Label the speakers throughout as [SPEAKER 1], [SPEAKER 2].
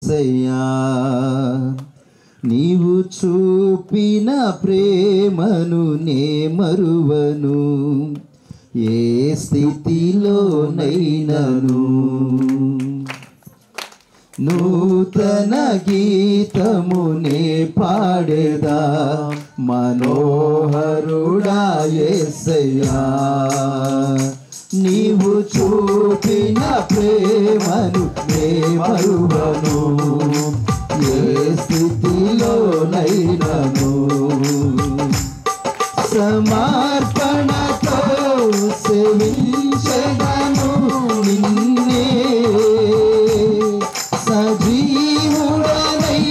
[SPEAKER 1] యేసయ్యా నీవు చూపిన ప్రేమను నే మరువను ఏ స్థితిలోనైనను నూతన గీతమునే పాడేదా మనోహరుడా యేసయ్యా నీవు చూపిన ప్రేమను నే మరువను ఏ స్థితిలోనైనను సమర్పణతో సేవించెదను నిన్నే సజీవుడనై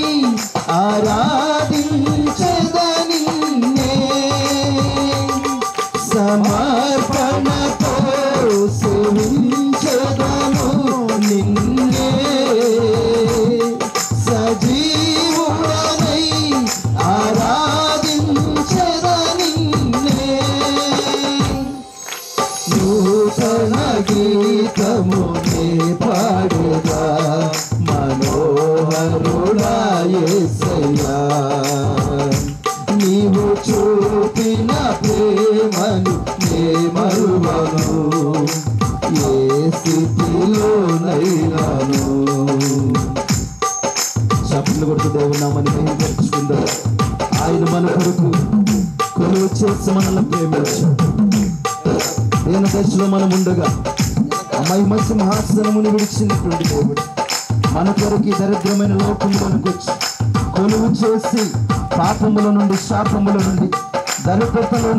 [SPEAKER 1] ఆరాధించెదను నిన్నే సమర్పణతో సేవించెదను నిన్నే సజీవుడనై ఆరాధించెదను నిన్నే నూతన గీతమునే పాడేదా మనోహరుడా యేసయ్యా నీవు చూపిన ప్రేమను నే మరువను ఏ స్థితిలోనైనాను. చప్పట్లు కొడుతూ దేవుని నామమును మహిమపరుచుకుందాం. ఆయన మన కొరకు కొలువు చేసి మనల్ని ప్రేమించాడు. దీన దశలో మనం ఉండగా మహిమ సింహాసనమును విడిచినటువంటి దేవుడు మన కొరకు దరిద్రమైన లోకములకు వచ్చి కొలువు చేసి పాపముల నుండి శాపముల నుండి దరిద్రతలో